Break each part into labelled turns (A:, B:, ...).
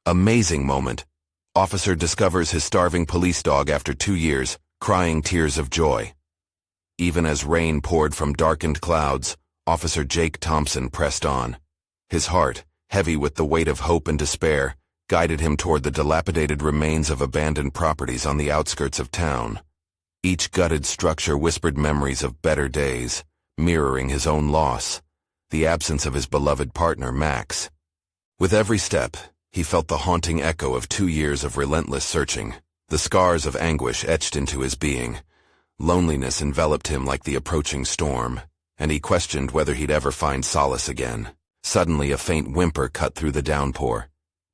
A: Amazing moment. Officer discovers his starving police dog after 2 years, crying tears of joy. Even as rain poured from darkened clouds, Officer Jake Thompson pressed on. His heart, heavy with the weight of hope and despair, guided him toward the dilapidated remains of abandoned properties on the outskirts of town. Each gutted structure whispered memories of better days, mirroring his own loss, the absence of his beloved partner, Max. With every step, he felt the haunting echo of 2 years of relentless searching, the scars of anguish etched into his being. Loneliness enveloped him like the approaching storm, and he questioned whether he'd ever find solace again. Suddenly, a faint whimper cut through the downpour.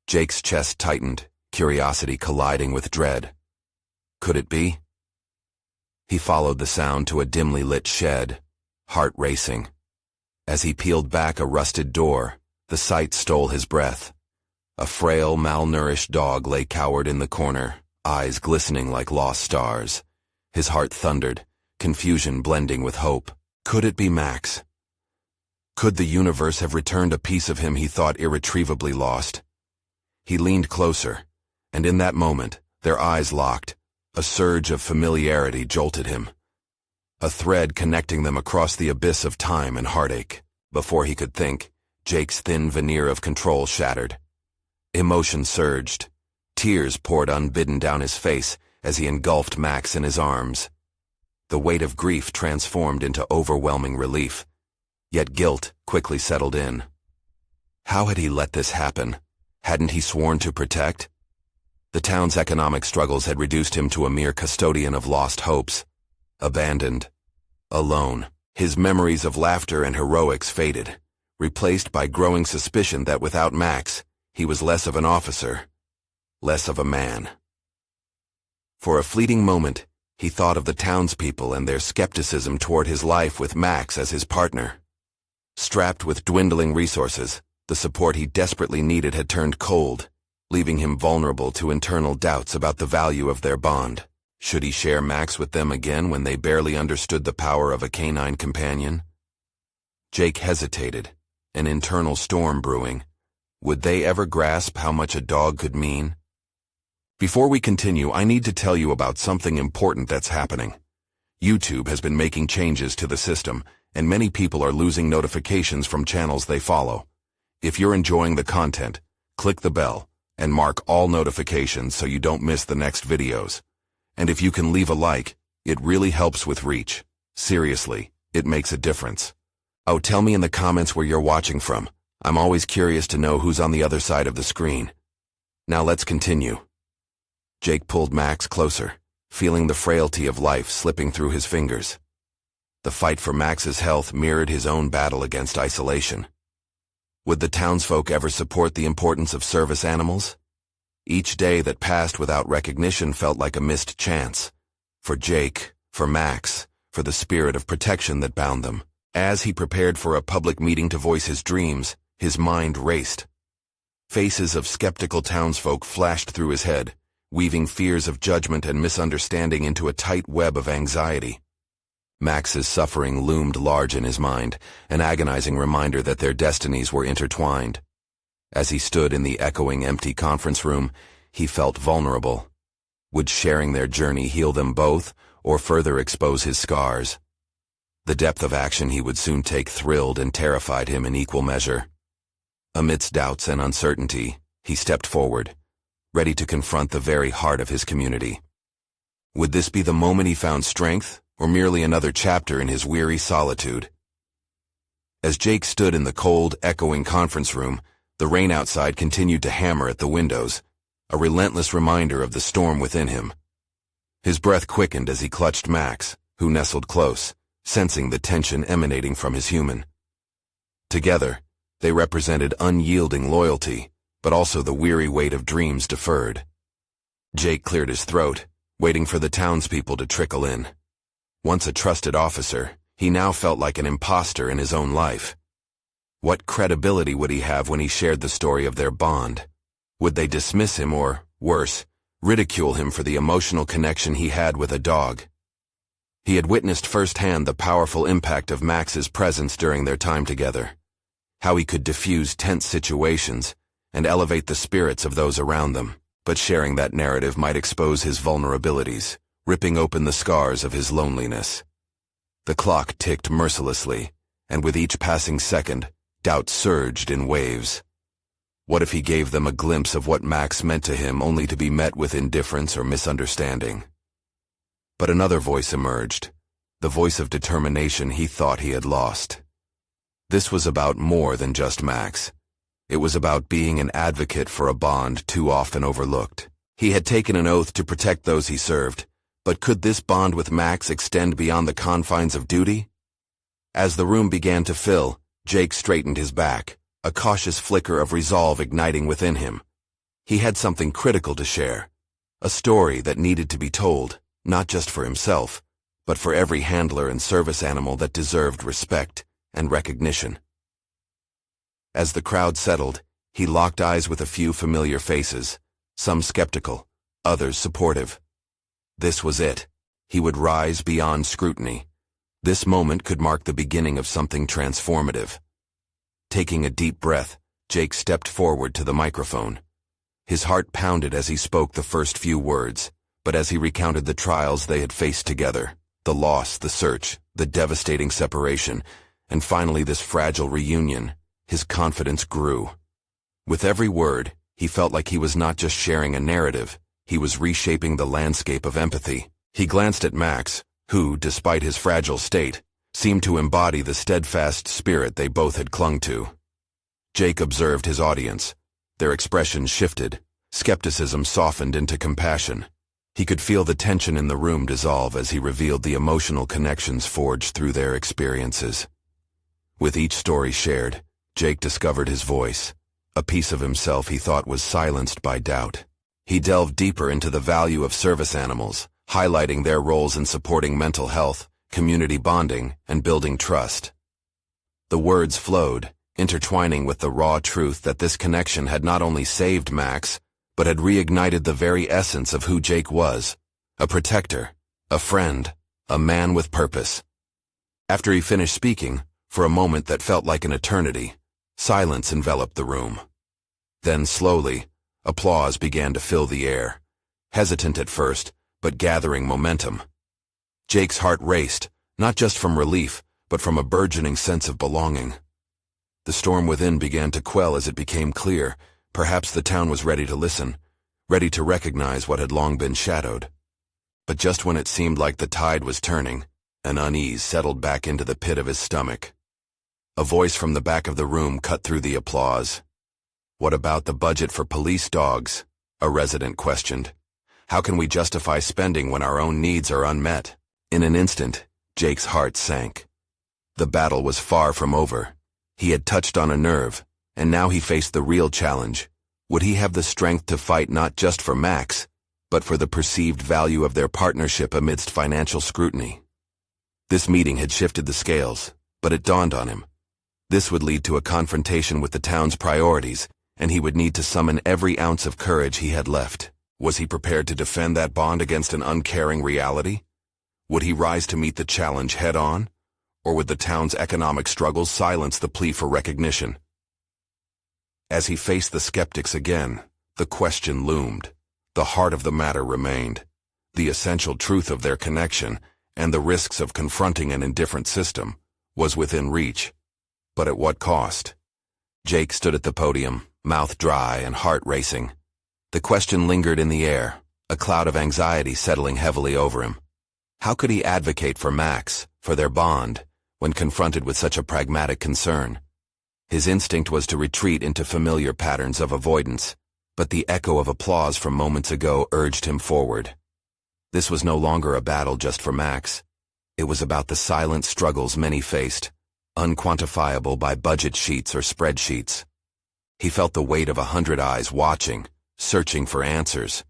A: Jake's chest tightened, curiosity colliding with dread. Could it be? He followed the sound to a dimly lit shed, heart racing. As he peeled back a rusted door, the sight stole his breath. A frail, malnourished dog lay cowered in the corner, eyes glistening like lost stars. His heart thundered, confusion blending with hope. Could it be Max? Could the universe have returned a piece of him he thought irretrievably lost? He leaned closer, and in that moment, their eyes locked. A surge of familiarity jolted him. A thread connecting them across the abyss of time and heartache. Before he could think, Jake's thin veneer of control shattered. Emotion surged. Tears poured unbidden down his face as he engulfed Max in his arms. The weight of grief transformed into overwhelming relief, yet guilt quickly settled in. How had he let this happen? Hadn't he sworn to protect? The town's economic struggles had reduced him to a mere custodian of lost hopes. Abandoned. Alone. His memories of laughter and heroics faded, replaced by growing suspicion that without Max, he was less of an officer, less of a man. For a fleeting moment, he thought of the townspeople and their skepticism toward his life with Max as his partner. Strapped with dwindling resources, the support he desperately needed had turned cold, leaving him vulnerable to internal doubts about the value of their bond. Should he share Max with them again when they barely understood the power of a canine companion? Jake hesitated, an internal storm brewing. Would they ever grasp how much a dog could mean? Before we continue, I need to tell you about something important that's happening. YouTube has been making changes to the system, and many people are losing notifications from channels they follow. If you're enjoying the content, click the bell and mark all notifications so you don't miss the next videos. And if you can leave a like, it really helps with reach. Seriously, it makes a difference. Oh, tell me in the comments where you're watching from. I'm always curious to know who's on the other side of the screen. Now let's continue. Jake pulled Max closer, feeling the frailty of life slipping through his fingers. The fight for Max's health mirrored his own battle against isolation. Would the townsfolk ever support the importance of service animals? Each day that passed without recognition felt like a missed chance. For Jake, for Max, for the spirit of protection that bound them. As he prepared for a public meeting to voice his dreams, his mind raced. Faces of skeptical townsfolk flashed through his head, weaving fears of judgment and misunderstanding into a tight web of anxiety. Max's suffering loomed large in his mind, an agonizing reminder that their destinies were intertwined. As he stood in the echoing empty conference room, he felt vulnerable. Would sharing their journey heal them both, or further expose his scars? The depth of action he would soon take thrilled and terrified him in equal measure. Amidst doubts and uncertainty, he stepped forward, ready to confront the very heart of his community. Would this be the moment he found strength, or merely another chapter in his weary solitude? As Jake stood in the cold, echoing conference room, the rain outside continued to hammer at the windows, a relentless reminder of the storm within him. His breath quickened as he clutched Max, who nestled close, sensing the tension emanating from his human. Together, they represented unyielding loyalty, but also the weary weight of dreams deferred. Jake cleared his throat, waiting for the townspeople to trickle in. Once a trusted officer, he now felt like an imposter in his own life. What credibility would he have when he shared the story of their bond? Would they dismiss him or, worse, ridicule him for the emotional connection he had with a dog? He had witnessed firsthand the powerful impact of Max's presence during their time together. How he could diffuse tense situations, and elevate the spirits of those around them. But sharing that narrative might expose his vulnerabilities, ripping open the scars of his loneliness. The clock ticked mercilessly, and with each passing second, doubt surged in waves. What if he gave them a glimpse of what Max meant to him only to be met with indifference or misunderstanding? But another voice emerged, the voice of determination he thought he had lost. This was about more than just Max. It was about being an advocate for a bond too often overlooked. He had taken an oath to protect those he served, but could this bond with Max extend beyond the confines of duty? As the room began to fill, Jake straightened his back, a cautious flicker of resolve igniting within him. He had something critical to share, a story that needed to be told, not just for himself, but for every handler and service animal that deserved respect and recognition. As the crowd settled, he locked eyes with a few familiar faces, some skeptical, others supportive. This was it. He would rise beyond scrutiny. This moment could mark the beginning of something transformative. Taking a deep breath, Jake stepped forward to the microphone. His heart pounded as he spoke the first few words, but as he recounted the trials they had faced together, the loss, the search, the devastating separation, and finally this fragile reunion, his confidence grew. With every word, he felt like he was not just sharing a narrative, he was reshaping the landscape of empathy. He glanced at Max, who, despite his fragile state, seemed to embody the steadfast spirit they both had clung to. Jake observed his audience. Their expressions shifted, skepticism softened into compassion. He could feel the tension in the room dissolve as he revealed the emotional connections forged through their experiences. With each story shared, Jake discovered his voice, a piece of himself he thought was silenced by doubt. He delved deeper into the value of service animals, highlighting their roles in supporting mental health, community bonding, and building trust. The words flowed, intertwining with the raw truth that this connection had not only saved Max, but had reignited the very essence of who Jake was, a protector, a friend, a man with purpose. After he finished speaking, for a moment that felt like an eternity, silence enveloped the room. Then slowly, applause began to fill the air, hesitant at first, but gathering momentum. Jake's heart raced, not just from relief, but from a burgeoning sense of belonging. The storm within began to quell as it became clear. Perhaps the town was ready to listen, ready to recognize what had long been shadowed. But just when it seemed like the tide was turning, an unease settled back into the pit of his stomach. A voice from the back of the room cut through the applause. "What about the budget for police dogs?" a resident questioned. "How can we justify spending when our own needs are unmet?" In an instant, Jake's heart sank. The battle was far from over. He had touched on a nerve, and now he faced the real challenge. Would he have the strength to fight not just for Max, but for the perceived value of their partnership amidst financial scrutiny? This meeting had shifted the scales, but it dawned on him. This would lead to a confrontation with the town's priorities, and he would need to summon every ounce of courage he had left. Was he prepared to defend that bond against an uncaring reality? Would he rise to meet the challenge head-on? Or would the town's economic struggles silence the plea for recognition? As he faced the skeptics again, the question loomed. The heart of the matter remained. The essential truth of their connection, and the risks of confronting an indifferent system, was within reach. But at what cost? Jake stood at the podium, mouth dry and heart racing. The question lingered in the air, a cloud of anxiety settling heavily over him. How could he advocate for Max, for their bond, when confronted with such a pragmatic concern? His instinct was to retreat into familiar patterns of avoidance, but the echo of applause from moments ago urged him forward. This was no longer a battle just for Max. It was about the silent struggles many faced, unquantifiable by budget sheets or spreadsheets. He felt the weight of 100 eyes watching, searching for answers.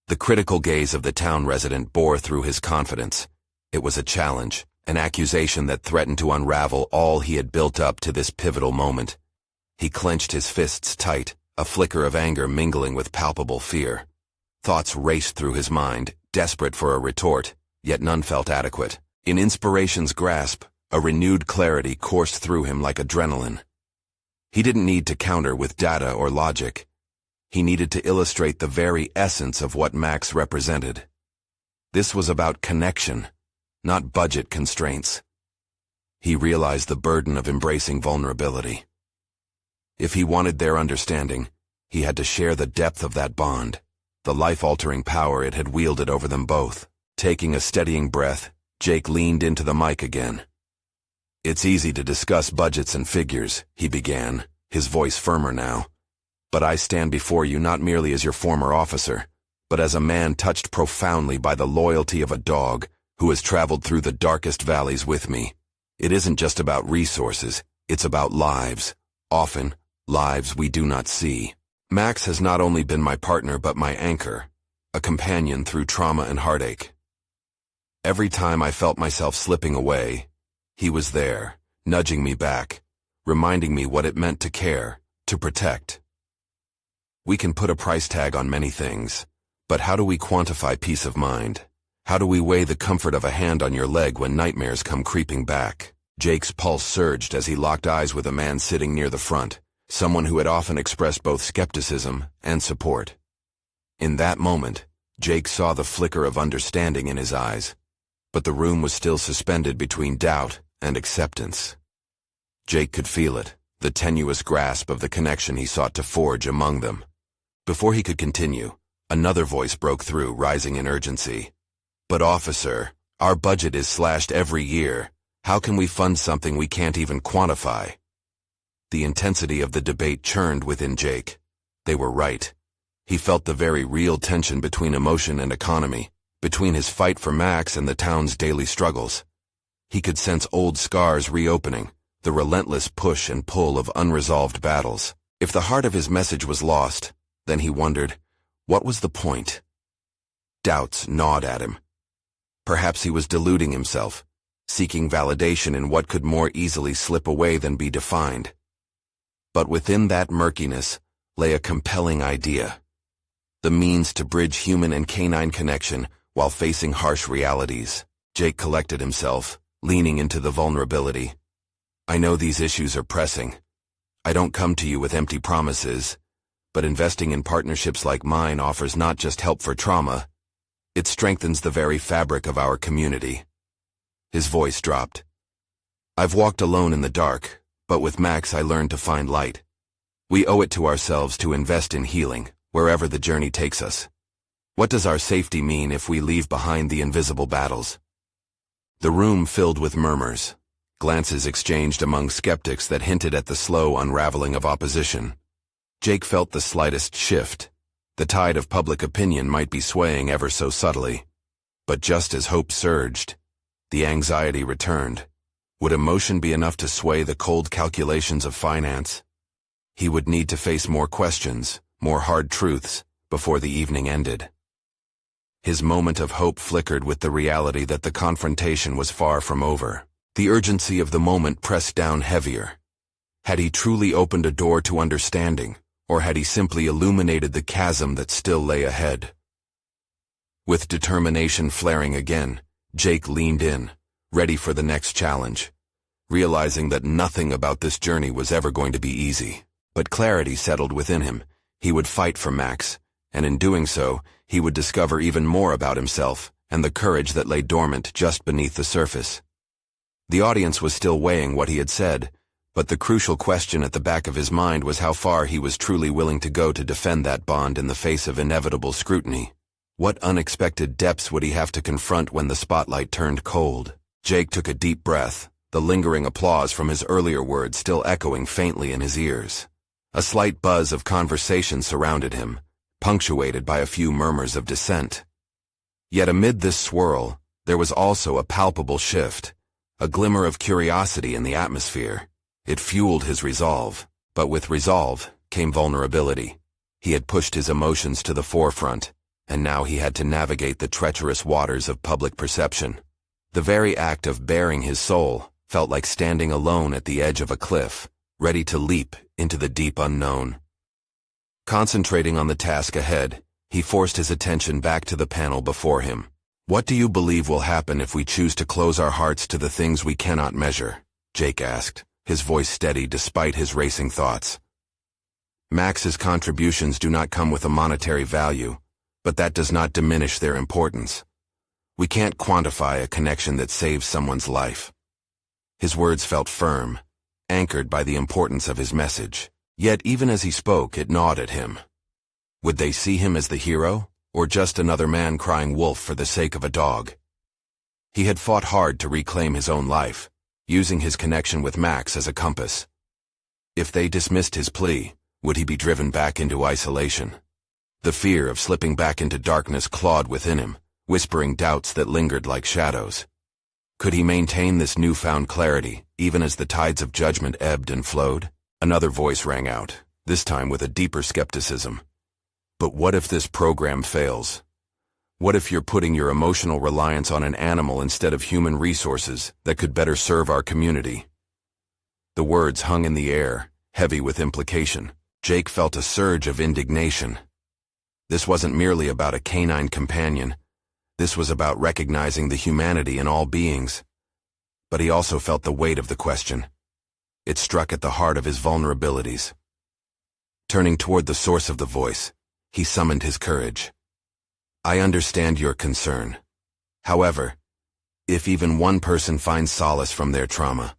A: The critical gaze of the town resident bore through his confidence. It was a challenge, an accusation that threatened to unravel all he had built up to this pivotal moment. He clenched his fists tight, a flicker of anger mingling with palpable fear. Thoughts raced through his mind, desperate for a retort, yet none felt adequate. In inspiration's grasp, a renewed clarity coursed through him like adrenaline. He didn't need to counter with data or logic. He needed to illustrate the very essence of what Max represented. This was about connection, not budget constraints. He realized the burden of embracing vulnerability. If he wanted their understanding, he had to share the depth of that bond, the life-altering power it had wielded over them both. Taking a steadying breath, Jake leaned into the mic again. "It's easy to discuss budgets and figures," he began, his voice firmer now. "But I stand before you not merely as your former officer, but as a man touched profoundly by the loyalty of a dog who has traveled through the darkest valleys with me. It isn't just about resources, it's about lives, often lives we do not see. Max has not only been my partner but my anchor, a companion through trauma and heartache. Every time I felt myself slipping away, he was there, nudging me back, reminding me what it meant to care, to protect. We can put a price tag on many things, but how do we quantify peace of mind? How do we weigh the comfort of a hand on your leg when nightmares come creeping back?" Jake's pulse surged as he locked eyes with a man sitting near the front, someone who had often expressed both skepticism and support. In that moment, Jake saw the flicker of understanding in his eyes, but the room was still suspended between doubt and acceptance. Jake could feel it, the tenuous grasp of the connection he sought to forge among them. Before he could continue, another voice broke through, rising in urgency. "But officer, our budget is slashed every year. How can we fund something we can't even quantify?" The intensity of the debate churned within Jake. They were right. He felt the very real tension between emotion and economy, between his fight for Max and the town's daily struggles. He could sense old scars reopening, the relentless push and pull of unresolved battles. If the heart of his message was lost, then he wondered, what was the point? Doubts gnawed at him. Perhaps he was deluding himself, seeking validation in what could more easily slip away than be defined. But within that murkiness lay a compelling idea, the means to bridge human and canine connection while facing harsh realities. Jake collected himself, leaning into the vulnerability. "I know these issues are pressing. I don't come to you with empty promises, but investing in partnerships like mine offers not just help for trauma, it strengthens the very fabric of our community." His voice dropped. "I've walked alone in the dark, but with Max I learned to find light. We owe it to ourselves to invest in healing, wherever the journey takes us. What does our safety mean if we leave behind the invisible battles?" The room filled with murmurs, glances exchanged among skeptics that hinted at the slow unraveling of opposition. Jake felt the slightest shift. The tide of public opinion might be swaying ever so subtly. But just as hope surged, the anxiety returned. Would emotion be enough to sway the cold calculations of finance? He would need to face more questions, more hard truths, before the evening ended. His moment of hope flickered with the reality that the confrontation was far from over. The urgency of the moment pressed down heavier. Had he truly opened a door to understanding, or had he simply illuminated the chasm that still lay ahead? With determination flaring again, Jake leaned in, ready for the next challenge, realizing that nothing about this journey was ever going to be easy. But clarity settled within him. He would fight for Max, and in doing so, he would discover even more about himself and the courage that lay dormant just beneath the surface. The audience was still weighing what he had said, but the crucial question at the back of his mind was how far he was truly willing to go to defend that bond in the face of inevitable scrutiny. What unexpected depths would he have to confront when the spotlight turned cold? Jake took a deep breath, the lingering applause from his earlier words still echoing faintly in his ears. A slight buzz of conversation surrounded him, punctuated by a few murmurs of dissent. Yet amid this swirl, there was also a palpable shift, a glimmer of curiosity in the atmosphere. It fueled his resolve, but with resolve came vulnerability. He had pushed his emotions to the forefront, and now he had to navigate the treacherous waters of public perception. The very act of baring his soul felt like standing alone at the edge of a cliff, ready to leap into the deep unknown. Concentrating on the task ahead, he forced his attention back to the panel before him. "What do you believe will happen if we choose to close our hearts to the things we cannot measure?" Jake asked, his voice steady despite his racing thoughts. Max's contributions do not come with a monetary value, but that does not diminish their importance. We can't quantify a connection that saves someone's life. His words felt firm, anchored by the importance of his message. Yet even as he spoke, it gnawed at him. Would they see him as the hero, or just another man crying wolf for the sake of a dog? He had fought hard to reclaim his own life, using his connection with Max as a compass. If they dismissed his plea, would he be driven back into isolation? The fear of slipping back into darkness clawed within him, whispering doubts that lingered like shadows. Could he maintain this newfound clarity, even as the tides of judgment ebbed and flowed? Another voice rang out, this time with a deeper skepticism. But what if this program fails? What if you're putting your emotional reliance on an animal instead of human resources that could better serve our community? The words hung in the air, heavy with implication. Jake felt a surge of indignation. This wasn't merely about a canine companion. This was about recognizing the humanity in all beings. But he also felt the weight of the question. It struck at the heart of his vulnerabilities. Turning toward the source of the voice, he summoned his courage. I understand your concern. However, if even one person finds solace from their trauma,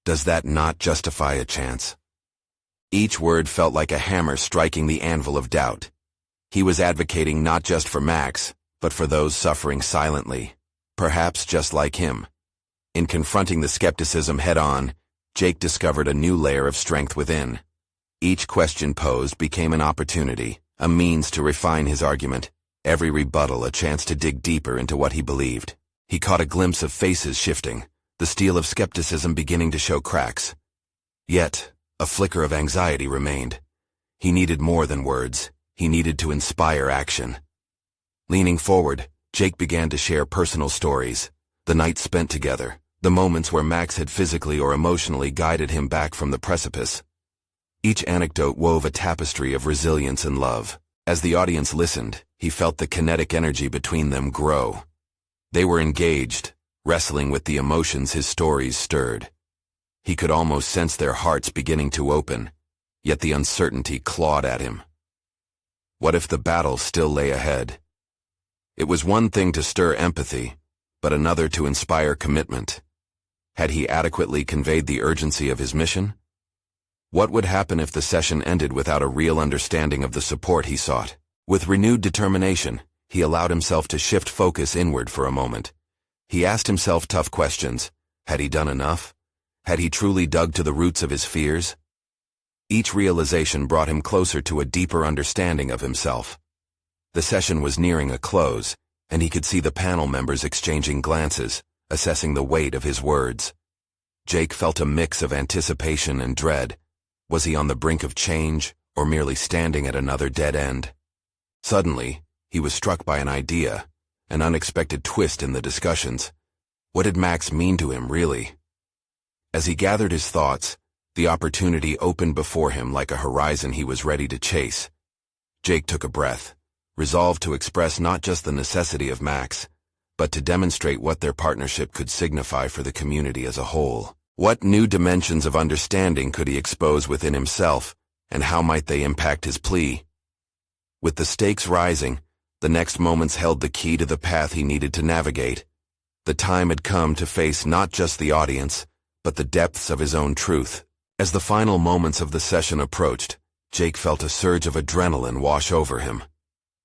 A: does that not justify a chance? Each word felt like a hammer striking the anvil of doubt. He was advocating not just for Max, but for those suffering silently, perhaps just like him. In confronting the skepticism head-on, Jake discovered a new layer of strength within. Each question posed became an opportunity, a means to refine his argument, every rebuttal a chance to dig deeper into what he believed. He caught a glimpse of faces shifting, the steel of skepticism beginning to show cracks. Yet, a flicker of anxiety remained. He needed more than words. He needed to inspire action. Leaning forward, Jake began to share personal stories, the nights spent together, the moments where Max had physically or emotionally guided him back from the precipice. Each anecdote wove a tapestry of resilience and love. As the audience listened, he felt the kinetic energy between them grow. They were engaged, wrestling with the emotions his stories stirred. He could almost sense their hearts beginning to open, yet the uncertainty clawed at him. What if the battle still lay ahead? It was one thing to stir empathy, but another to inspire commitment. Had he adequately conveyed the urgency of his mission? What would happen if the session ended without a real understanding of the support he sought? With renewed determination, he allowed himself to shift focus inward for a moment. He asked himself tough questions. Had he done enough? Had he truly dug to the roots of his fears? Each realization brought him closer to a deeper understanding of himself. The session was nearing a close, and he could see the panel members exchanging glances, assessing the weight of his words. Jake felt a mix of anticipation and dread. Was he on the brink of change, or merely standing at another dead end? Suddenly, he was struck by an idea, an unexpected twist in the discussions. What did Max mean to him, really? As he gathered his thoughts, the opportunity opened before him like a horizon he was ready to chase. Jake took a breath, resolved to express not just the necessity of Max, but to demonstrate what their partnership could signify for the community as a whole. What new dimensions of understanding could he expose within himself, and how might they impact his plea? With the stakes rising, the next moments held the key to the path he needed to navigate. The time had come to face not just the audience, but the depths of his own truth. As the final moments of the session approached, Jake felt a surge of adrenaline wash over him.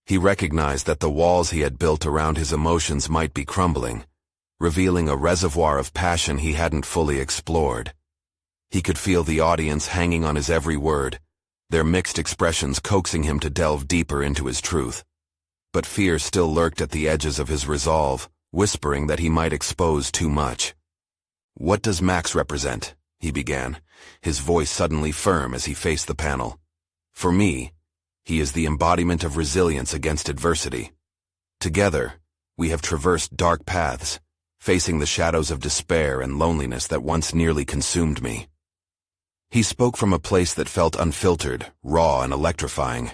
A: He recognized that the walls he had built around his emotions might be crumbling, revealing a reservoir of passion he hadn't fully explored. He could feel the audience hanging on his every word, their mixed expressions coaxing him to delve deeper into his truth. But fear still lurked at the edges of his resolve, whispering that he might expose too much. "What does Max represent?" he began, his voice suddenly firm as he faced the panel. "For me, he is the embodiment of resilience against adversity. Together, we have traversed dark paths, facing the shadows of despair and loneliness that once nearly consumed me." He spoke from a place that felt unfiltered, raw, and electrifying.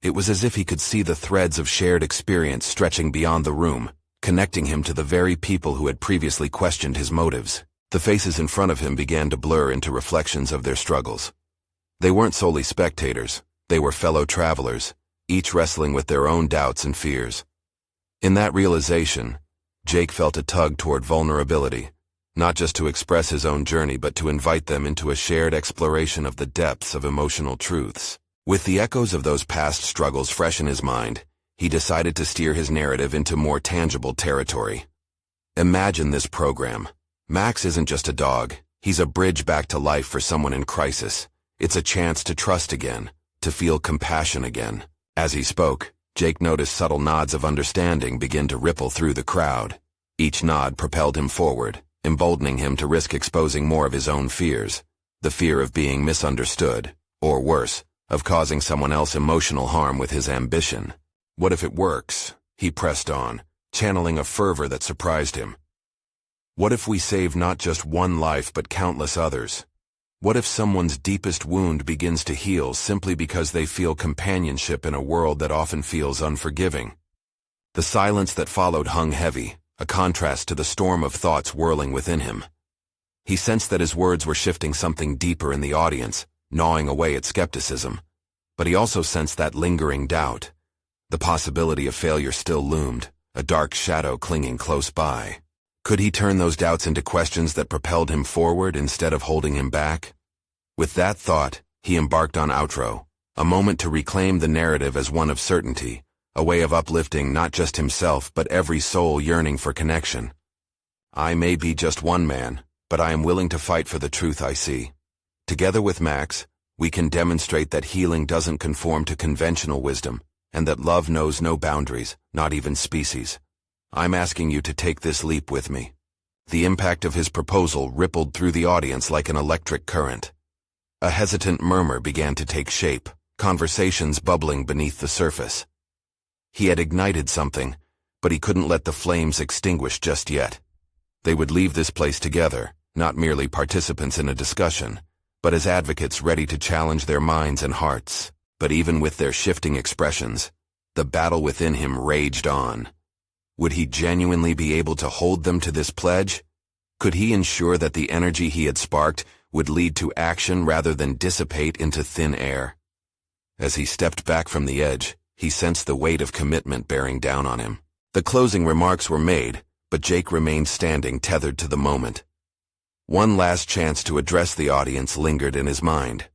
A: It was as if he could see the threads of shared experience stretching beyond the room, connecting him to the very people who had previously questioned his motives. The faces in front of him began to blur into reflections of their struggles. They weren't solely spectators, they were fellow travelers, each wrestling with their own doubts and fears. In that realization, Jake felt a tug toward vulnerability, not just to express his own journey but to invite them into a shared exploration of the depths of emotional truths. With the echoes of those past struggles fresh in his mind, he decided to steer his narrative into more tangible territory. Imagine this program. Max isn't just a dog, he's a bridge back to life for someone in crisis. It's a chance to trust again, to feel compassion again. As he spoke, Jake noticed subtle nods of understanding begin to ripple through the crowd. Each nod propelled him forward, emboldening him to risk exposing more of his own fears. The fear of being misunderstood, or worse, of causing someone else emotional harm with his ambition. What if it works? He pressed on, channeling a fervor that surprised him. What if we save not just one life but countless others? What if someone's deepest wound begins to heal simply because they feel companionship in a world that often feels unforgiving? The silence that followed hung heavy, a contrast to the storm of thoughts whirling within him. He sensed that his words were shifting something deeper in the audience, gnawing away at skepticism. But he also sensed that lingering doubt. The possibility of failure still loomed, a dark shadow clinging close by. Could he turn those doubts into questions that propelled him forward instead of holding him back? With that thought, he embarked on outro, a moment to reclaim the narrative as one of certainty, a way of uplifting not just himself but every soul yearning for connection. I may be just one man, but I am willing to fight for the truth I see. Together with Max, we can demonstrate that healing doesn't conform to conventional wisdom, and that love knows no boundaries, not even species. I'm asking you to take this leap with me. The impact of his proposal rippled through the audience like an electric current. A hesitant murmur began to take shape, conversations bubbling beneath the surface. He had ignited something, but he couldn't let the flames extinguish just yet. They would leave this place together, not merely participants in a discussion, but as advocates ready to challenge their minds and hearts. But even with their shifting expressions, the battle within him raged on. Would he genuinely be able to hold them to this pledge? Could he ensure that the energy he had sparked would lead to action rather than dissipate into thin air? As he stepped back from the edge, he sensed the weight of commitment bearing down on him. The closing remarks were made, but Jake remained standing, tethered to the moment. One last chance to address the audience lingered in his mind.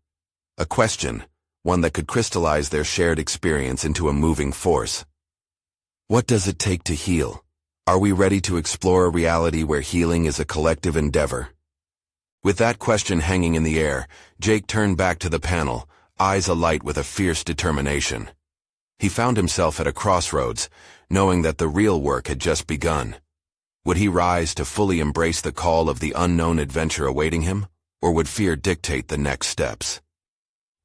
A: A question, one that could crystallize their shared experience into a moving force. What does it take to heal? Are we ready to explore a reality where healing is a collective endeavor? With that question hanging in the air, Jake turned back to the panel, eyes alight with a fierce determination. He found himself at a crossroads, knowing that the real work had just begun. Would he rise to fully embrace the call of the unknown adventure awaiting him, or would fear dictate the next steps?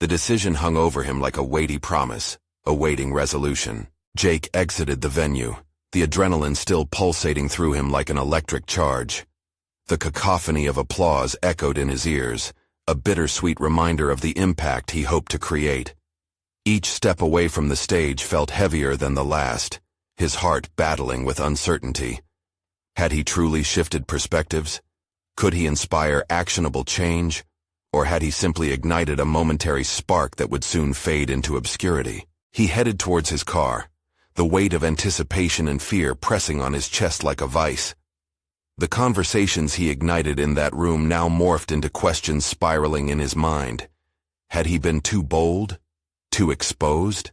A: The decision hung over him like a weighty promise, awaiting resolution. Jake exited the venue, the adrenaline still pulsating through him like an electric charge. The cacophony of applause echoed in his ears, a bittersweet reminder of the impact he hoped to create. Each step away from the stage felt heavier than the last, his heart battling with uncertainty. Had he truly shifted perspectives? Could he inspire actionable change? Or had he simply ignited a momentary spark that would soon fade into obscurity? He headed towards his car, the weight of anticipation and fear pressing on his chest like a vice. The conversations he ignited in that room now morphed into questions spiraling in his mind. Had he been too bold? Too exposed?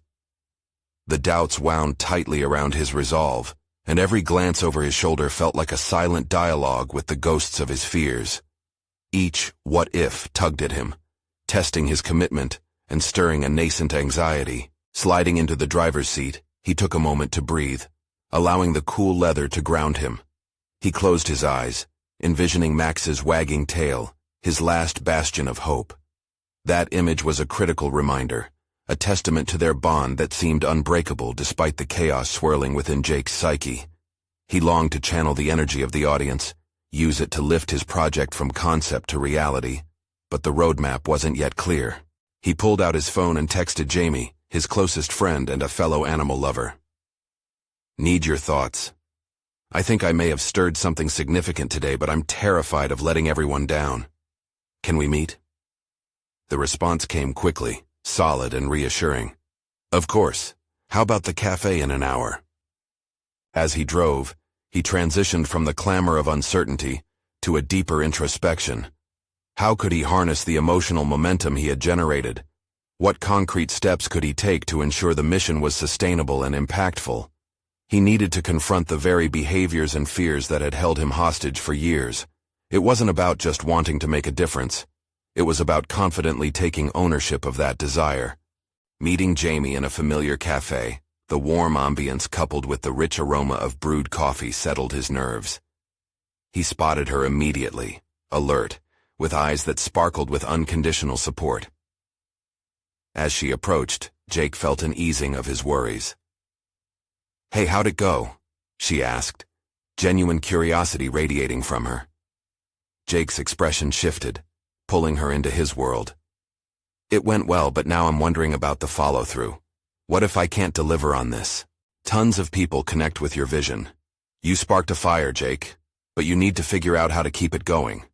A: The doubts wound tightly around his resolve, and every glance over his shoulder felt like a silent dialogue with the ghosts of his fears. Each what if tugged at him, testing his commitment and stirring a nascent anxiety. Sliding into the driver's seat, he took a moment to breathe, allowing the cool leather to ground him. He closed his eyes, envisioning Max's wagging tail, his last bastion of hope. That image was a critical reminder, a testament to their bond that seemed unbreakable despite the chaos swirling within Jake's psyche. He longed to channel the energy of the audience, use it to lift his project from concept to reality, but the roadmap wasn't yet clear. He pulled out his phone and texted Jamie, his closest friend and a fellow animal lover. Need your thoughts. I think I may have stirred something significant today, but I'm terrified of letting everyone down. Can we meet? The response came quickly, solid and reassuring. Of course. How about the cafe in an hour? As he drove, he transitioned from the clamor of uncertainty to a deeper introspection. How could he harness the emotional momentum he had generated? What concrete steps could he take to ensure the mission was sustainable and impactful? He needed to confront the very behaviors and fears that had held him hostage for years. It wasn't about just wanting to make a difference. It was about confidently taking ownership of that desire. Meeting Jamie in a familiar cafe, the warm ambience coupled with the rich aroma of brewed coffee settled his nerves. He spotted her immediately, alert, with eyes that sparkled with unconditional support. As she approached, Jake felt an easing of his worries. "Hey, how'd it go?" she asked, genuine curiosity radiating from her. Jake's expression shifted, pulling her into his world. "It went well, but now I'm wondering about the follow-through. What if I can't deliver on this? Tons of people connect with your vision. You sparked a fire, Jake, but you need to figure out how to keep it going."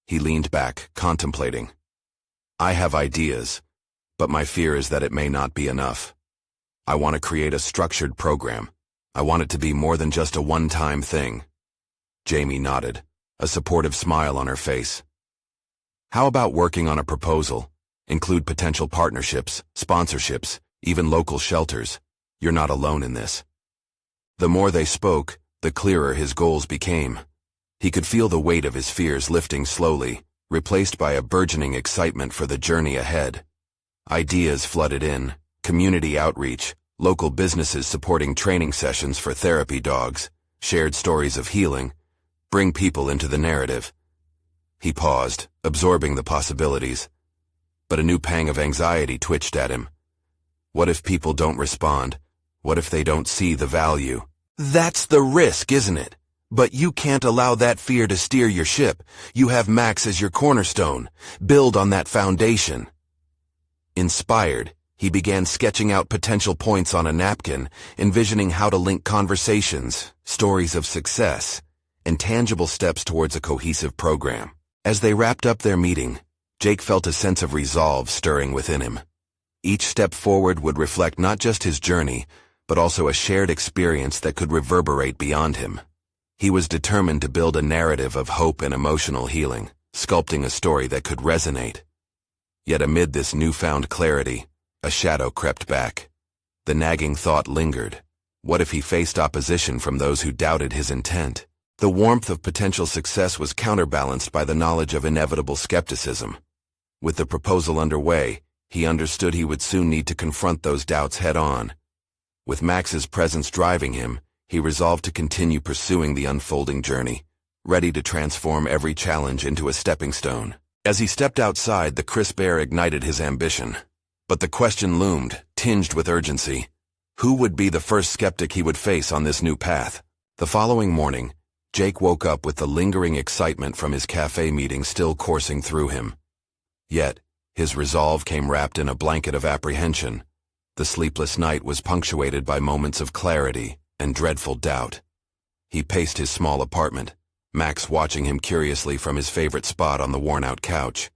A: He leaned back, contemplating. "I have ideas, but my fear is that it may not be enough. I want to create a structured program. I want it to be more than just a one-time thing." Jamie nodded, a supportive smile on her face. "How about working on a proposal? Include potential partnerships, sponsorships, even local shelters. You're not alone in this." The more they spoke, the clearer his goals became. He could feel the weight of his fears lifting slowly, replaced by a burgeoning excitement for the journey ahead. Ideas flooded in, community outreach, local businesses supporting training sessions for therapy dogs, shared stories of healing, bring people into the narrative. He paused, absorbing the possibilities. But a new pang of anxiety twitched at him. What if people don't respond? What if they don't see the value? That's the risk, isn't it? But you can't allow that fear to steer your ship. You have Max as your cornerstone. Build on that foundation. Inspired, he began sketching out potential points on a napkin, envisioning how to link conversations, stories of success, and tangible steps towards a cohesive program. As they wrapped up their meeting, Jake felt a sense of resolve stirring within him. Each step forward would reflect not just his journey, but also a shared experience that could reverberate beyond him. He was determined to build a narrative of hope and emotional healing, sculpting a story that could resonate. Yet amid this newfound clarity, a shadow crept back. The nagging thought lingered. What if he faced opposition from those who doubted his intent? The warmth of potential success was counterbalanced by the knowledge of inevitable skepticism. With the proposal underway, he understood he would soon need to confront those doubts head-on. With Max's presence driving him, he resolved to continue pursuing the unfolding journey, ready to transform every challenge into a stepping stone. As he stepped outside, the crisp air ignited his ambition. But the question loomed, tinged with urgency. Who would be the first skeptic he would face on this new path? The following morning, Jake woke up with the lingering excitement from his cafe meeting still coursing through him. Yet, his resolve came wrapped in a blanket of apprehension. The sleepless night was punctuated by moments of clarity and dreadful doubt. He paced his small apartment, Max watching him curiously from his favorite spot on the worn-out couch.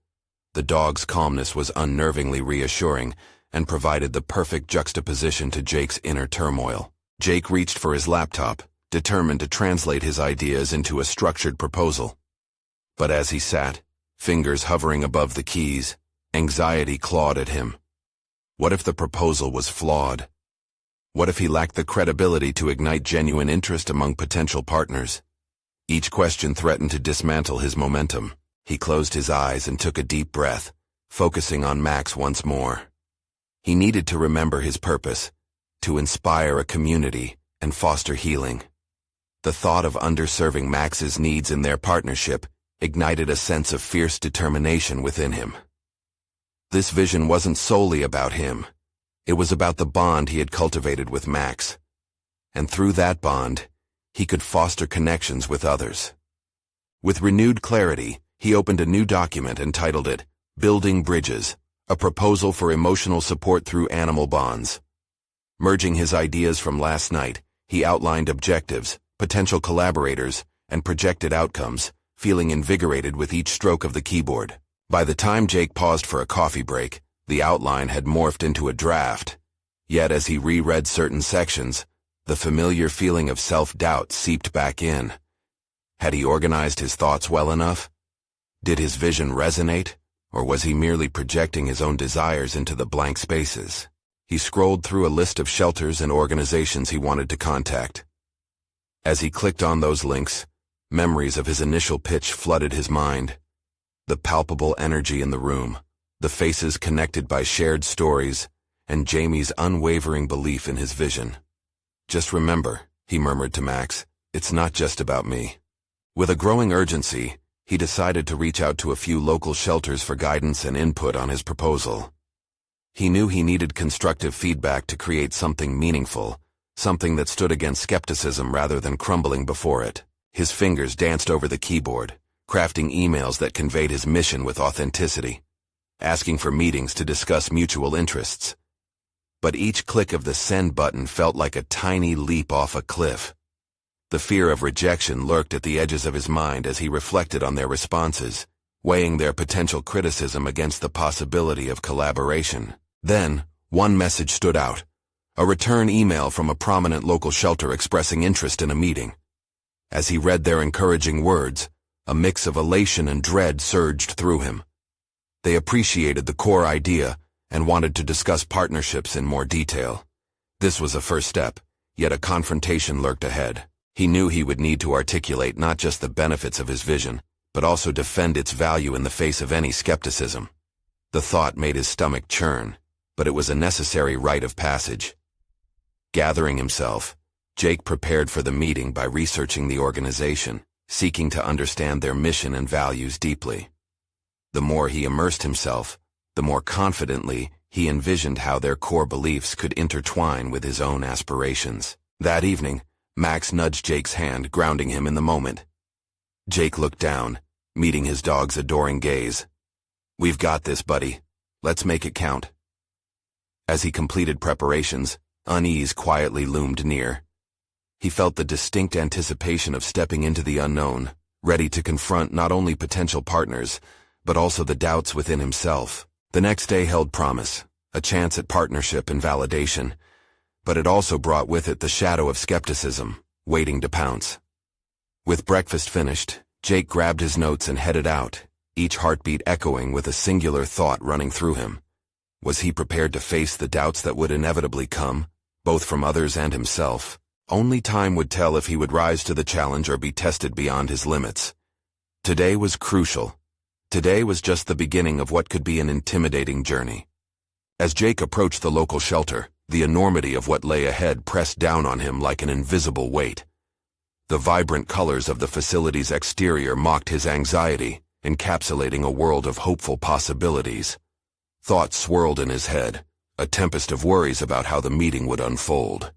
A: The dog's calmness was unnervingly reassuring and provided the perfect juxtaposition to Jake's inner turmoil. Jake reached for his laptop, determined to translate his ideas into a structured proposal. But as he sat, fingers hovering above the keys, anxiety clawed at him. What if the proposal was flawed? What if he lacked the credibility to ignite genuine interest among potential partners? Each question threatened to dismantle his momentum. He closed his eyes and took a deep breath, focusing on Max once more. He needed to remember his purpose, to inspire a community and foster healing. The thought of underserving Max's needs in their partnership ignited a sense of fierce determination within him. This vision wasn't solely about him. It was about the bond he had cultivated with Max. And through that bond, he could foster connections with others. With renewed clarity, he opened a new document and titled it, Building Bridges, a proposal for emotional support through animal bonds. Merging his ideas from last night, he outlined objectives, potential collaborators, and projected outcomes, feeling invigorated with each stroke of the keyboard. By the time Jake paused for a coffee break, the outline had morphed into a draft. Yet as he reread certain sections, the familiar feeling of self-doubt seeped back in. Had he organized his thoughts well enough? Did his vision resonate, or was he merely projecting his own desires into the blank spaces? He scrolled through a list of shelters and organizations he wanted to contact. As he clicked on those links, memories of his initial pitch flooded his mind. The palpable energy in the room, the faces connected by shared stories, and Jamie's unwavering belief in his vision. "Just remember," he murmured to Max, "it's not just about me." With a growing urgency, he decided to reach out to a few local shelters for guidance and input on his proposal. He knew he needed constructive feedback to create something meaningful, something that stood against skepticism rather than crumbling before it. His fingers danced over the keyboard, crafting emails that conveyed his mission with authenticity, asking for meetings to discuss mutual interests. But each click of the send button felt like a tiny leap off a cliff. The fear of rejection lurked at the edges of his mind as he reflected on their responses, weighing their potential criticism against the possibility of collaboration. Then, one message stood out, a return email from a prominent local shelter expressing interest in a meeting. As he read their encouraging words, a mix of elation and dread surged through him. They appreciated the core idea and wanted to discuss partnerships in more detail. This was a first step, yet a confrontation lurked ahead. He knew he would need to articulate not just the benefits of his vision, but also defend its value in the face of any skepticism. The thought made his stomach churn, but it was a necessary rite of passage. Gathering himself, Jake prepared for the meeting by researching the organization, seeking to understand their mission and values deeply. The more he immersed himself, the more confidently he envisioned how their core beliefs could intertwine with his own aspirations. That evening, Max nudged Jake's hand, grounding him in the moment. Jake looked down, meeting his dog's adoring gaze. "We've got this, buddy. Let's make it count." As he completed preparations, unease quietly loomed near. He felt the distinct anticipation of stepping into the unknown, ready to confront not only potential partners, but also the doubts within himself. The next day held promise, a chance at partnership and validation, but it also brought with it the shadow of skepticism, waiting to pounce. With breakfast finished, Jake grabbed his notes and headed out, each heartbeat echoing with a singular thought running through him. Was he prepared to face the doubts that would inevitably come, both from others and himself? Only time would tell if he would rise to the challenge or be tested beyond his limits. Today was crucial. Today was just the beginning of what could be an intimidating journey. As Jake approached the local shelter, the enormity of what lay ahead pressed down on him like an invisible weight. The vibrant colors of the facility's exterior mocked his anxiety, encapsulating a world of hopeful possibilities. Thoughts swirled in his head, a tempest of worries about how the meeting would unfold.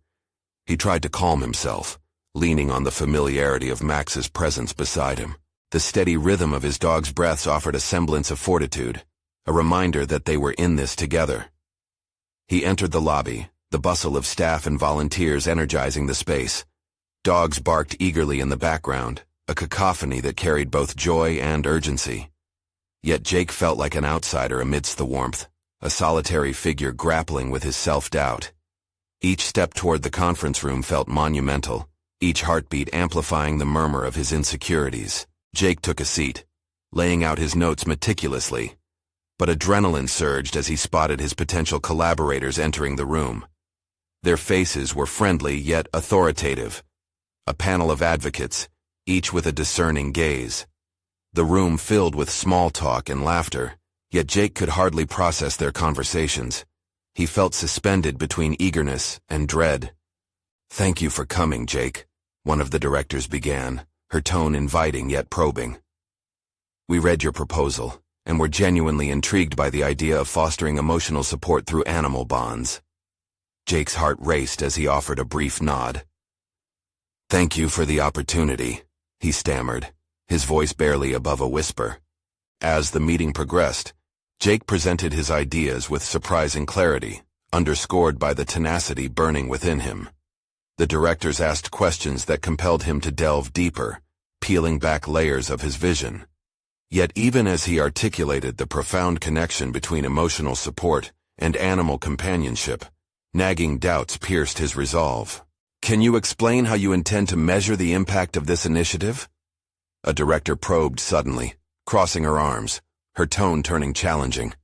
A: He tried to calm himself, leaning on the familiarity of Max's presence beside him. The steady rhythm of his dog's breaths offered a semblance of fortitude, a reminder that they were in this together. He entered the lobby, the bustle of staff and volunteers energizing the space. Dogs barked eagerly in the background, a cacophony that carried both joy and urgency. Yet Jake felt like an outsider amidst the warmth, a solitary figure grappling with his self-doubt. Each step toward the conference room felt monumental, each heartbeat amplifying the murmur of his insecurities. Jake took a seat, laying out his notes meticulously, but adrenaline surged as he spotted his potential collaborators entering the room. Their faces were friendly yet authoritative, a panel of advocates, each with a discerning gaze. The room filled with small talk and laughter, yet Jake could hardly process their conversations. He felt suspended between eagerness and dread. "Thank you for coming, Jake," one of the directors began, her tone inviting yet probing. "We read your proposal, and were genuinely intrigued by the idea of fostering emotional support through animal bonds." Jake's heart raced as he offered a brief nod. "Thank you for the opportunity," he stammered, his voice barely above a whisper. As the meeting progressed, Jake presented his ideas with surprising clarity, underscored by the tenacity burning within him. The directors asked questions that compelled him to delve deeper, peeling back layers of his vision. Yet even as he articulated the profound connection between emotional support and animal companionship, nagging doubts pierced his resolve. "Can you explain how you intend to measure the impact of this initiative?" A director probed suddenly, crossing her arms, her tone turning challenging.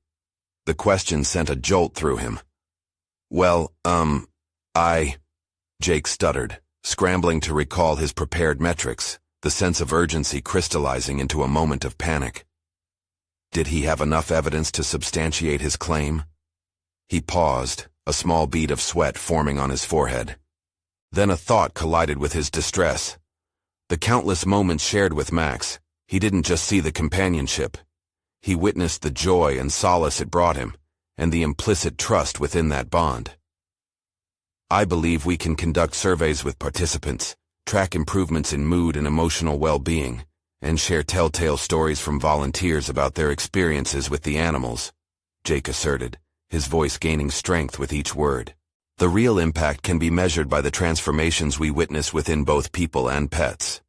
A: The question sent a jolt through him. "Well, Jake stuttered, scrambling to recall his prepared metrics, the sense of urgency crystallizing into a moment of panic. Did he have enough evidence to substantiate his claim? He paused, a small bead of sweat forming on his forehead. Then a thought collided with his distress. The countless moments shared with Max, he didn't just see the companionship. He witnessed the joy and solace it brought him, and the implicit trust within that bond. "I believe we can conduct surveys with participants, track improvements in mood and emotional well-being, and share telltale stories from volunteers about their experiences with the animals," Jake asserted, his voice gaining strength with each word. "The real impact can be measured by the transformations we witness within both people and pets."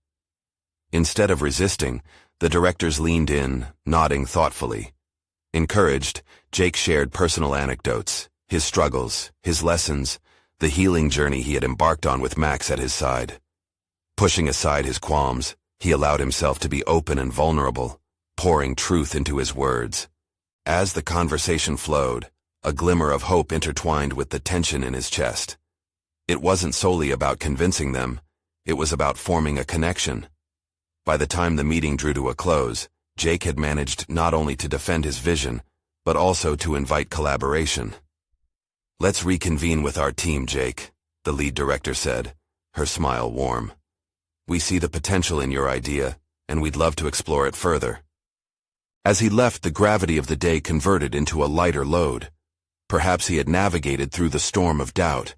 A: Instead of resisting, the directors leaned in, nodding thoughtfully. Encouraged, Jake shared personal anecdotes, his struggles, his lessons, the healing journey he had embarked on with Max at his side. Pushing aside his qualms, he allowed himself to be open and vulnerable, pouring truth into his words. As the conversation flowed, a glimmer of hope intertwined with the tension in his chest. It wasn't solely about convincing them, it was about forming a connection. By the time the meeting drew to a close, Jake had managed not only to defend his vision, but also to invite collaboration. "Let's reconvene with our team, Jake," the lead director said, her smile warm. "We see the potential in your idea, and we'd love to explore it further." As he left, the gravity of the day converted into a lighter load. Perhaps he had navigated through the storm of doubt.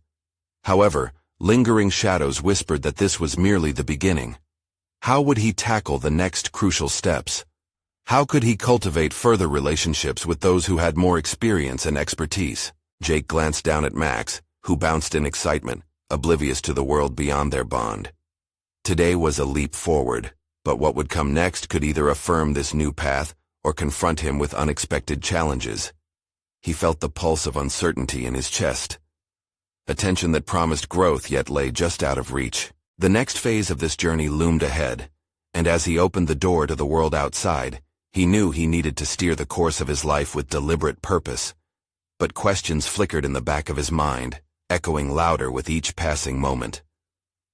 A: However, lingering shadows whispered that this was merely the beginning. How would he tackle the next crucial steps? How could he cultivate further relationships with those who had more experience and expertise? Jake glanced down at Max, who bounced in excitement, oblivious to the world beyond their bond. Today was a leap forward, but what would come next could either affirm this new path or confront him with unexpected challenges. He felt the pulse of uncertainty in his chest, a tension that promised growth yet lay just out of reach. The next phase of this journey loomed ahead, and as he opened the door to the world outside, he knew he needed to steer the course of his life with deliberate purpose. But questions flickered in the back of his mind, echoing louder with each passing moment.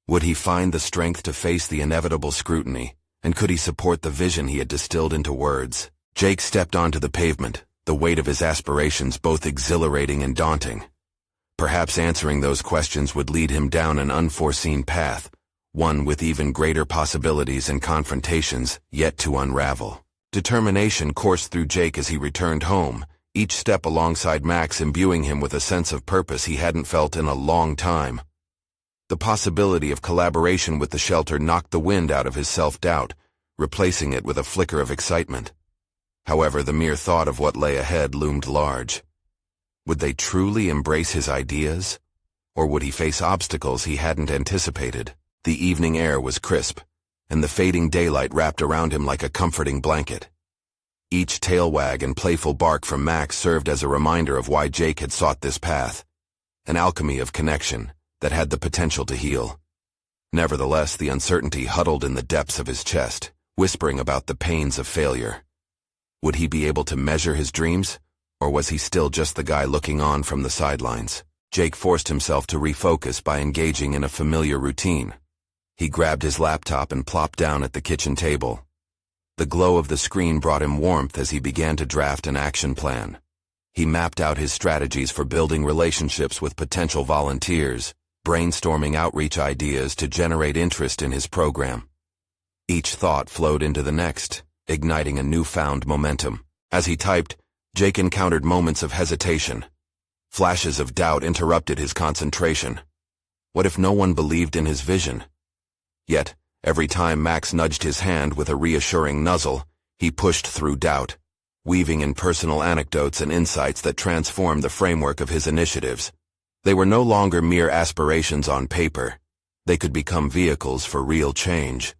A: Would he find the strength to face the inevitable scrutiny, and could he support the vision he had distilled into words? Jake stepped onto the pavement, the weight of his aspirations both exhilarating and daunting. Perhaps answering those questions would lead him down an unforeseen path, one with even greater possibilities and confrontations yet to unravel. Determination coursed through Jake as he returned home, each step alongside Max imbuing him with a sense of purpose he hadn't felt in a long time. The possibility of collaboration with the shelter knocked the wind out of his self-doubt, replacing it with a flicker of excitement. However, the mere thought of what lay ahead loomed large. Would they truly embrace his ideas? Or would he face obstacles he hadn't anticipated? The evening air was crisp, and the fading daylight wrapped around him like a comforting blanket. Each tail wag and playful bark from Max served as a reminder of why Jake had sought this path, an alchemy of connection that had the potential to heal. Nevertheless, the uncertainty huddled in the depths of his chest, whispering about the pains of failure. Would he be able to measure his dreams, or was he still just the guy looking on from the sidelines? Jake forced himself to refocus by engaging in a familiar routine. He grabbed his laptop and plopped down at the kitchen table. The glow of the screen brought him warmth as he began to draft an action plan. He mapped out his strategies for building relationships with potential volunteers, brainstorming outreach ideas to generate interest in his program. Each thought flowed into the next, igniting a newfound momentum. As he typed, Jake encountered moments of hesitation. Flashes of doubt interrupted his concentration. What if no one believed in his vision? Yet, every time Max nudged his hand with a reassuring nuzzle, he pushed through doubt, weaving in personal anecdotes and insights that transformed the framework of his initiatives. They were no longer mere aspirations on paper. They could become vehicles for real change.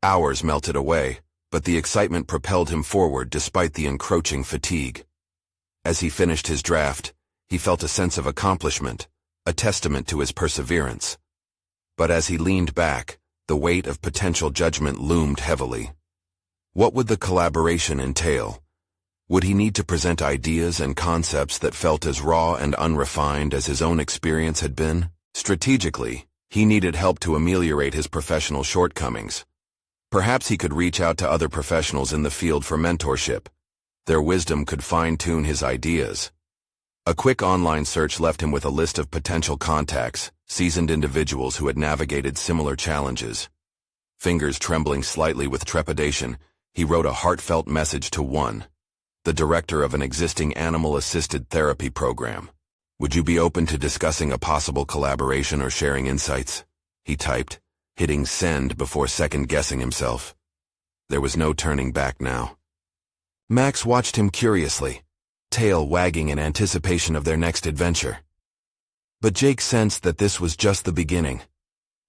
A: Hours melted away, but the excitement propelled him forward despite the encroaching fatigue. As he finished his draft, he felt a sense of accomplishment, a testament to his perseverance. But as he leaned back, the weight of potential judgment loomed heavily. What would the collaboration entail? Would he need to present ideas and concepts that felt as raw and unrefined as his own experience had been? Strategically, he needed help to ameliorate his professional shortcomings. Perhaps he could reach out to other professionals in the field for mentorship. Their wisdom could fine-tune his ideas. A quick online search left him with a list of potential contacts, seasoned individuals who had navigated similar challenges. Fingers trembling slightly with trepidation, he wrote a heartfelt message to one, the director of an existing animal-assisted therapy program. "Would you be open to discussing a possible collaboration or sharing insights?" he typed, hitting send before second-guessing himself. There was no turning back now. Max watched him curiously, tail wagging in anticipation of their next adventure. But Jake sensed that this was just the beginning.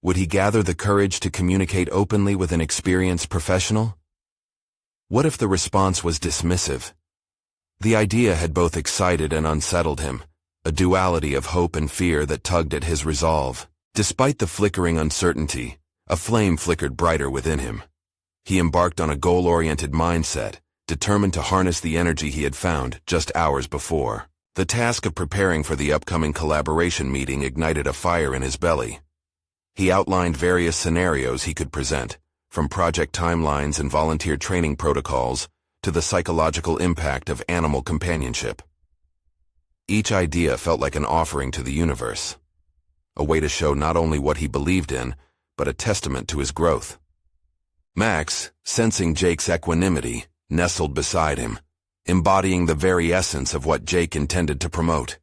A: Would he gather the courage to communicate openly with an experienced professional? What if the response was dismissive? The idea had both excited and unsettled him, a duality of hope and fear that tugged at his resolve. Despite the flickering uncertainty, a flame flickered brighter within him. He embarked on a goal-oriented mindset, determined to harness the energy he had found just hours before. The task of preparing for the upcoming collaboration meeting ignited a fire in his belly. He outlined various scenarios he could present, from project timelines and volunteer training protocols to the psychological impact of animal companionship. Each idea felt like an offering to the universe, a way to show not only what he believed in, but a testament to his growth. Max, sensing Jake's equanimity, nestled beside him, embodying the very essence of what Jake intended to promote.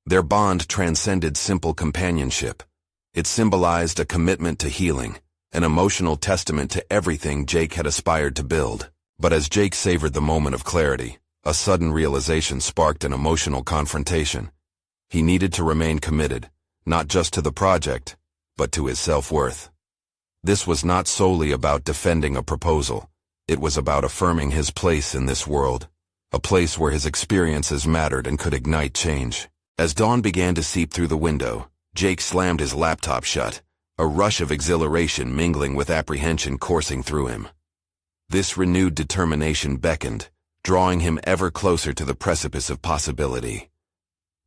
A: Their bond transcended simple companionship. It symbolized a commitment to healing, an emotional testament to everything Jake had aspired to build. But as Jake savored the moment of clarity, a sudden realization sparked an emotional confrontation. He needed to remain committed, not just to the project, but to his self-worth. This was not solely about defending a proposal. It was about affirming his place in this world, a place where his experiences mattered and could ignite change. As dawn began to seep through the window, Jake slammed his laptop shut, a rush of exhilaration mingling with apprehension coursing through him. This renewed determination beckoned, drawing him ever closer to the precipice of possibility.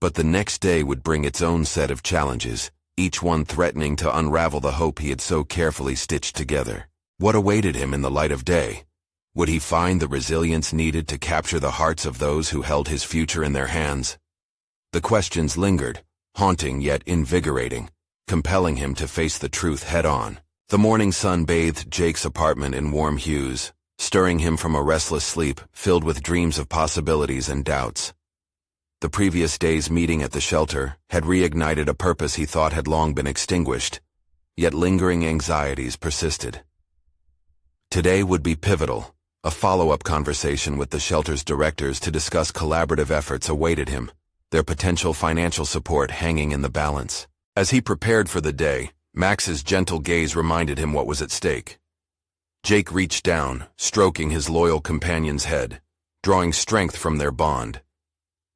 A: But the next day would bring its own set of challenges, each one threatening to unravel the hope he had so carefully stitched together. What awaited him in the light of day? Would he find the resilience needed to capture the hearts of those who held his future in their hands? The questions lingered, haunting yet invigorating, compelling him to face the truth head-on. The morning sun bathed Jake's apartment in warm hues, stirring him from a restless sleep filled with dreams of possibilities and doubts. The previous day's meeting at the shelter had reignited a purpose he thought had long been extinguished, yet lingering anxieties persisted. Today would be pivotal. A follow-up conversation with the shelter's directors to discuss collaborative efforts awaited him, their potential financial support hanging in the balance. As he prepared for the day, Max's gentle gaze reminded him what was at stake. Jake reached down, stroking his loyal companion's head, drawing strength from their bond.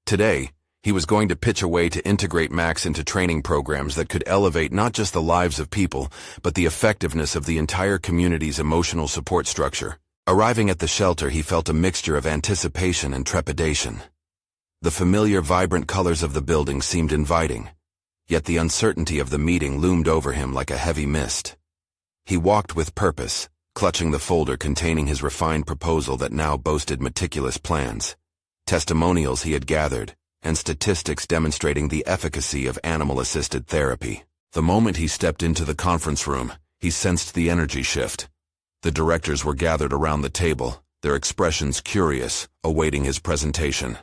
A: Today, he was going to pitch a way to integrate Max into training programs that could elevate not just the lives of people, but the effectiveness of the entire community's emotional support structure. Arriving at the shelter, he felt a mixture of anticipation and trepidation. The familiar, vibrant colors of the building seemed inviting, yet the uncertainty of the meeting loomed over him like a heavy mist. He walked with purpose, clutching the folder containing his refined proposal that now boasted meticulous plans, testimonials he had gathered, and statistics demonstrating the efficacy of animal-assisted therapy. The moment he stepped into the conference room, he sensed the energy shift. The directors were gathered around the table, their expressions curious, awaiting his presentation.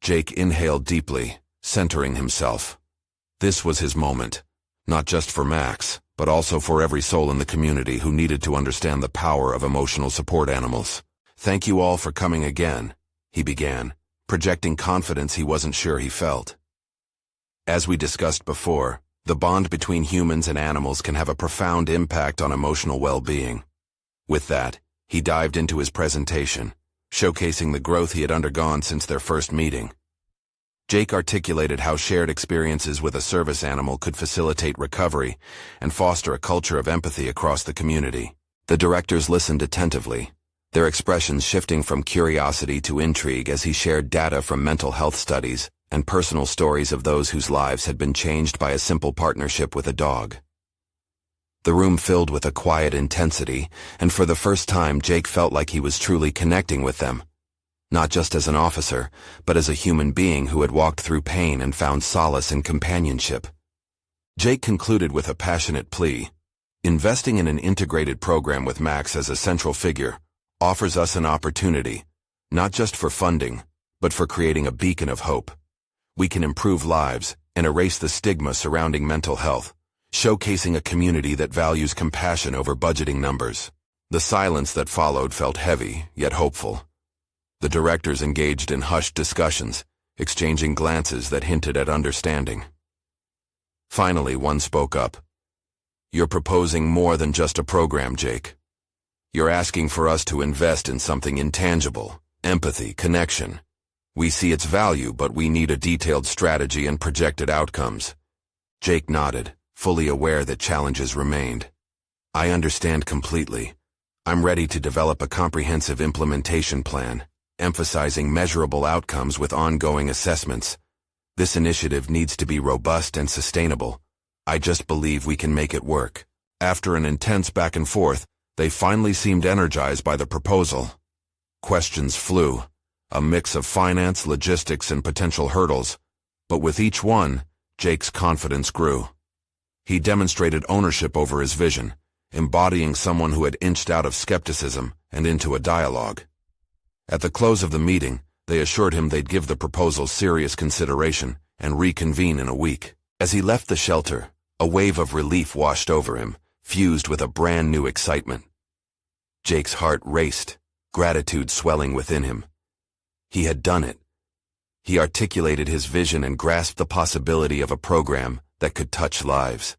A: Jake inhaled deeply, centering himself. This was his moment, not just for Max, but also for every soul in the community who needed to understand the power of emotional support animals. "Thank you all for coming again," he began, projecting confidence he wasn't sure he felt. As we discussed before, the bond between humans and animals can have a profound impact on emotional well-being. With that, He dived into his presentation, showcasing the growth he had undergone since their first meeting. Jake articulated how shared experiences with a service animal could facilitate recovery and foster a culture of empathy across the community. The directors listened attentively, their expressions shifting from curiosity to intrigue as he shared data from mental health studies and personal stories of those whose lives had been changed by a simple partnership with a dog. The room filled with a quiet intensity, and for the first time Jake felt like he was truly connecting with them. Not just as an officer, but as a human being who had walked through pain and found solace in companionship. Jake concluded with a passionate plea. Investing in an integrated program with Max as a central figure offers us an opportunity, not just for funding, but for creating a beacon of hope. We can improve lives and erase the stigma surrounding mental health, showcasing a community that values compassion over budgeting numbers. The silence that followed felt heavy, yet hopeful. The directors engaged in hushed discussions, exchanging glances that hinted at understanding. Finally, one spoke up. "You're proposing more than just a program, Jake. You're asking for us to invest in something intangible, empathy, connection. We see its value, but we need a detailed strategy and projected outcomes." Jake nodded, fully aware that challenges remained. "I understand completely. I'm ready to develop a comprehensive implementation plan, emphasizing measurable outcomes with ongoing assessments. This initiative needs to be robust and sustainable. I just believe we can make it work." After an intense back and forth, they finally seemed energized by the proposal. Questions flew, a mix of finance, logistics, and potential hurdles, but with each one, Jake's confidence grew. He demonstrated ownership over his vision, embodying someone who had inched out of skepticism and into a dialogue. At the close of the meeting, they assured him they'd give the proposal serious consideration and reconvene in a week. As he left the shelter, a wave of relief washed over him, fused with a brand new excitement. Jake's heart raced, gratitude swelling within him. He had done it. He articulated his vision and grasped the possibility of a program that could touch lives.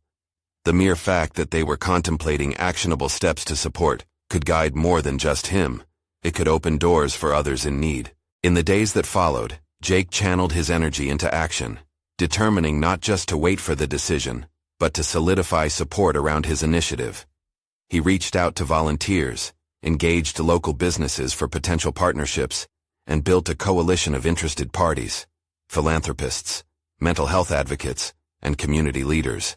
A: The mere fact that they were contemplating actionable steps to support could guide more than just him. It could open doors for others in need. In the days that followed, Jake channeled his energy into action, determining not just to wait for the decision, but to solidify support around his initiative. He reached out to volunteers, engaged local businesses for potential partnerships, and built a coalition of interested parties, philanthropists, mental health advocates, and community leaders.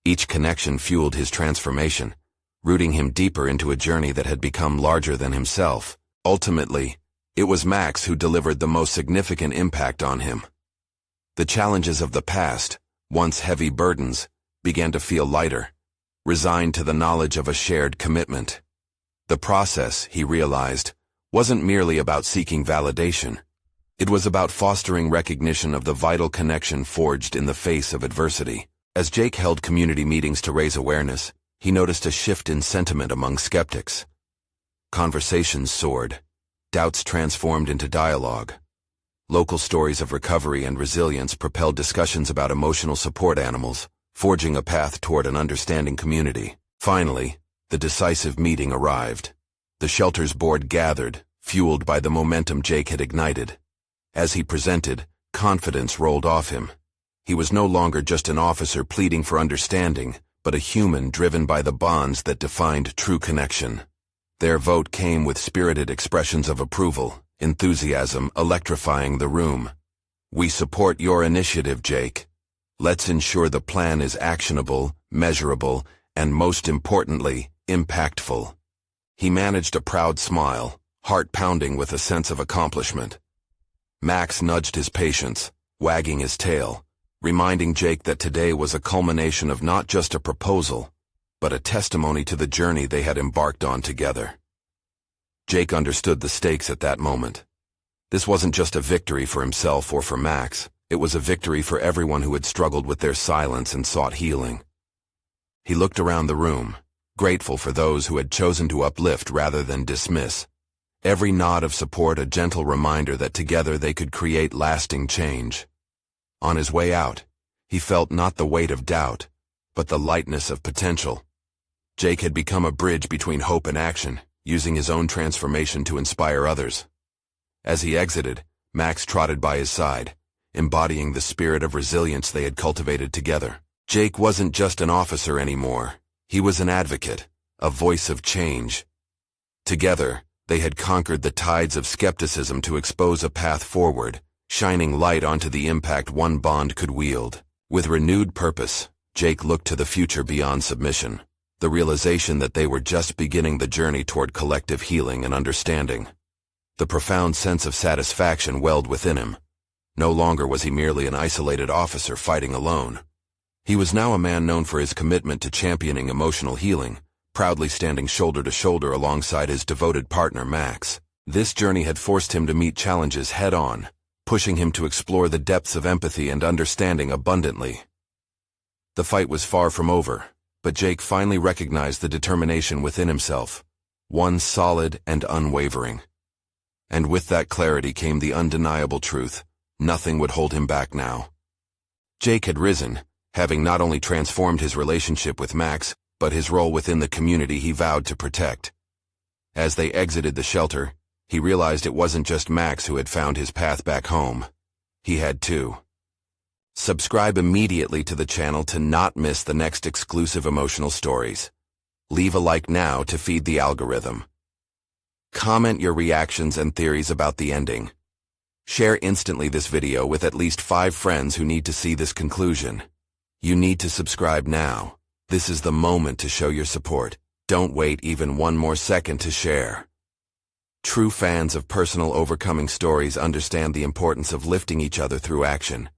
A: Each connection fueled his transformation, rooting him deeper into a journey that had become larger than himself. Ultimately, it was Max who delivered the most significant impact on him. The challenges of the past, once heavy burdens, began to feel lighter, resigned to the knowledge of a shared commitment. The process, he realized, wasn't merely about seeking validation. It was about fostering recognition of the vital connection forged in the face of adversity. As Jake held community meetings to raise awareness, he noticed a shift in sentiment among skeptics. Conversations soared, doubts transformed into dialogue. Local stories of recovery and resilience propelled discussions about emotional support animals, forging a path toward an understanding community. Finally, the decisive meeting arrived. The shelter's board gathered, fueled by the momentum Jake had ignited. As he presented, confidence rolled off him. He was no longer just an officer pleading for understanding, but a human driven by the bonds that defined true connection. Their vote came with spirited expressions of approval, enthusiasm electrifying the room. "We support your initiative, Jake. Let's ensure the plan is actionable, measurable, and most importantly, impactful." He managed a proud smile, heart pounding with a sense of accomplishment. Max nudged his patience, wagging his tail, reminding Jake that today was a culmination of not just a proposal, but a testimony to the journey they had embarked on together. Jake understood the stakes at that moment. This wasn't just a victory for himself or for Max, it was a victory for everyone who had struggled with their silence and sought healing. He looked around the room, grateful for those who had chosen to uplift rather than dismiss. Every nod of support a gentle reminder that together they could create lasting change. On his way out, he felt not the weight of doubt, but the lightness of potential. Jake had become a bridge between hope and action, using his own transformation to inspire others. As he exited, Max trotted by his side, embodying the spirit of resilience they had cultivated together. Jake wasn't just an officer anymore. He was an advocate, a voice of change. Together, they had conquered the tides of skepticism to expose a path forward, shining light onto the impact one bond could wield. With renewed purpose, Jake looked to the future beyond submission, the realization that they were just beginning the journey toward collective healing and understanding. The profound sense of satisfaction welled within him. No longer was he merely an isolated officer fighting alone. He was now a man known for his commitment to championing emotional healing, proudly standing shoulder to shoulder alongside his devoted partner Max. This journey had forced him to meet challenges head-on, pushing him to explore the depths of empathy and understanding abundantly. The fight was far from over, but Jake finally recognized the determination within himself, one solid and unwavering. And with that clarity came the undeniable truth: nothing would hold him back now. Jake had risen, having not only transformed his relationship with Max, but his role within the community he vowed to protect. As they exited the shelter, he realized it wasn't just Max who had found his path back home. He had too. Subscribe immediately to the channel to not miss the next exclusive emotional stories. Leave a like now to feed the algorithm. Comment your reactions and theories about the ending. Share instantly this video with at least 5 friends who need to see this conclusion. You need to subscribe now. This is the moment to show your support. Don't wait even one more second to share. True fans of personal overcoming stories understand the importance of lifting each other through action.